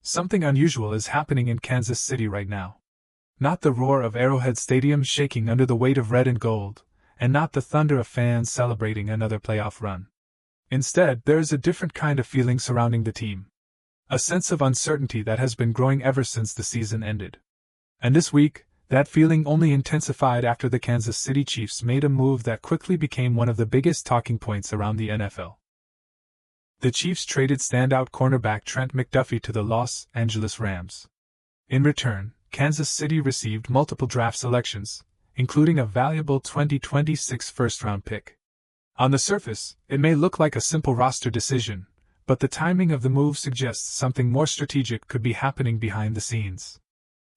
Something unusual is happening in Kansas City right now. Not the roar of Arrowhead Stadium shaking under the weight of red and gold, and not the thunder of fans celebrating another playoff run. Instead, there is a different kind of feeling surrounding the team. A sense of uncertainty that has been growing ever since the season ended. And this week, that feeling only intensified after the Kansas City Chiefs made a move that quickly became one of the biggest talking points around the NFL. The Chiefs traded standout cornerback Trent McDuffie to the Los Angeles Rams. In return, Kansas City received multiple draft selections, including a valuable 2026 first-round pick. On the surface, it may look like a simple roster decision, but the timing of the move suggests something more strategic could be happening behind the scenes.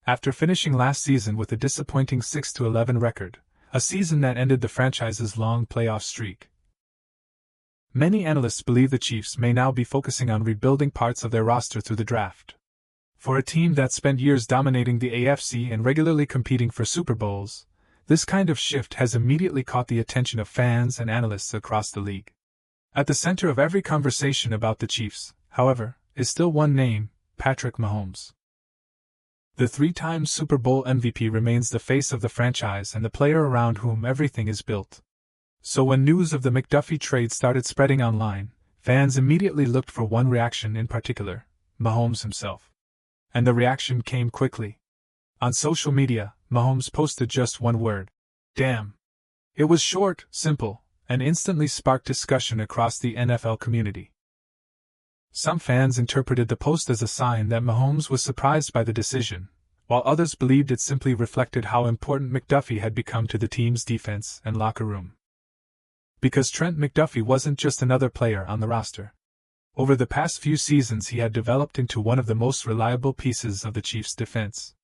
After finishing last season with a disappointing 6-11 record, a season that ended the franchise's long playoff streak, many analysts believe the Chiefs may now be focusing on rebuilding parts of their roster through the draft. For a team that spent years dominating the AFC and regularly competing for Super Bowls, this kind of shift has immediately caught the attention of fans and analysts across the league. At the center of every conversation about the Chiefs, however, is still one name: Patrick Mahomes. The three-time Super Bowl MVP remains the face of the franchise and the player around whom everything is built. So when news of the McDuffie trade started spreading online, fans immediately looked for one reaction in particular: Mahomes himself. And the reaction came quickly. On social media, Mahomes posted just one word: "Damn." It was short, simple, and instantly sparked discussion across the NFL community. Some fans interpreted the post as a sign that Mahomes was surprised by the decision, while others believed it simply reflected how important McDuffie had become to the team's defense and locker room. Because Trent McDuffie wasn't just another player on the roster. Over the past few seasons he had developed into one of the most reliable pieces of the Chiefs' defense.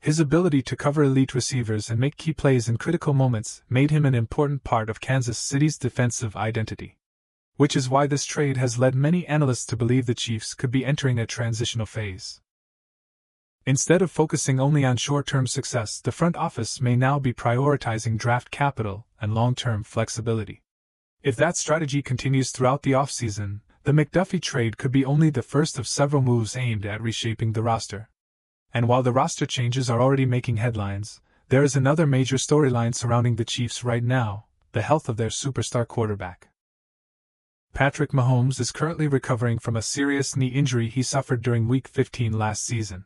His ability to cover elite receivers and make key plays in critical moments made him an important part of Kansas City's defensive identity. Which is why this trade has led many analysts to believe the Chiefs could be entering a transitional phase. Instead of focusing only on short-term success, the front office may now be prioritizing draft capital and long-term flexibility. If that strategy continues throughout the offseason, the McDuffie trade could be only the first of several moves aimed at reshaping the roster. And while the roster changes are already making headlines, there is another major storyline surrounding the Chiefs right now: the health of their superstar quarterback. Patrick Mahomes is currently recovering from a serious knee injury he suffered during Week 15 last season.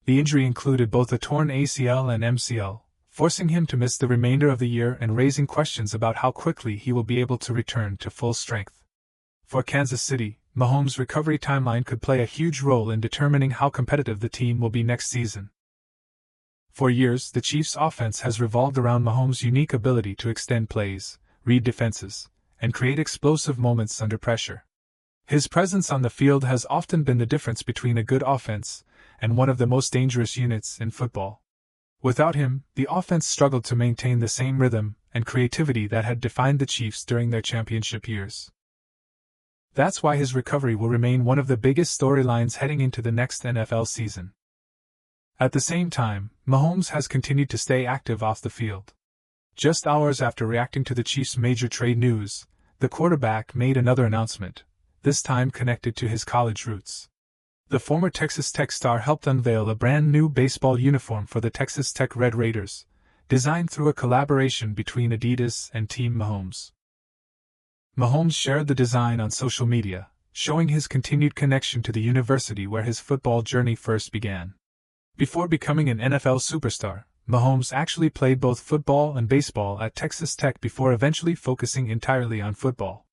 The injury included both a torn ACL and MCL, forcing him to miss the remainder of the year and raising questions about how quickly he will be able to return to full strength. For Kansas City, Mahomes' recovery timeline could play a huge role in determining how competitive the team will be next season. For years, the Chiefs' offense has revolved around Mahomes' unique ability to extend plays, read defenses, and create explosive moments under pressure. His presence on the field has often been the difference between a good offense and one of the most dangerous units in football. Without him, the offense struggled to maintain the same rhythm and creativity that had defined the Chiefs during their championship years. That's why his recovery will remain one of the biggest storylines heading into the next NFL season. At the same time, Mahomes has continued to stay active off the field. Just hours after reacting to the Chiefs' major trade news, the quarterback made another announcement, this time connected to his college roots. The former Texas Tech star helped unveil a brand new baseball uniform for the Texas Tech Red Raiders, designed through a collaboration between Adidas and Team Mahomes. Mahomes shared the design on social media, showing his continued connection to the university where his football journey first began. Before becoming an NFL superstar, Mahomes actually played both football and baseball at Texas Tech before eventually focusing entirely on football.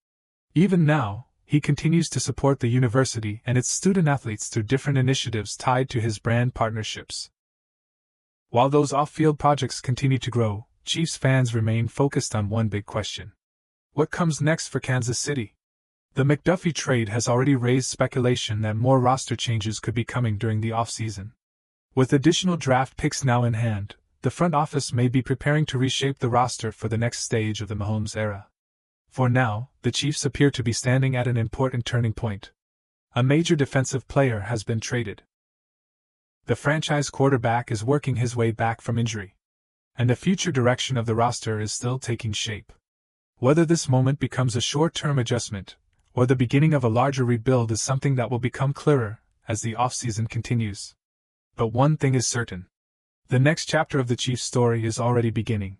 Even now, he continues to support the university and its student-athletes through different initiatives tied to his brand partnerships. While those off-field projects continue to grow, Chiefs fans remain focused on one big question. What comes next for Kansas City? The McDuffie trade has already raised speculation that more roster changes could be coming during the offseason. With additional draft picks now in hand, the front office may be preparing to reshape the roster for the next stage of the Mahomes era. For now, the Chiefs appear to be standing at an important turning point. A major defensive player has been traded. The franchise quarterback is working his way back from injury. And the future direction of the roster is still taking shape. Whether this moment becomes a short-term adjustment, or the beginning of a larger rebuild is something that will become clearer as the offseason continues. But one thing is certain. The next chapter of the Chiefs' story is already beginning.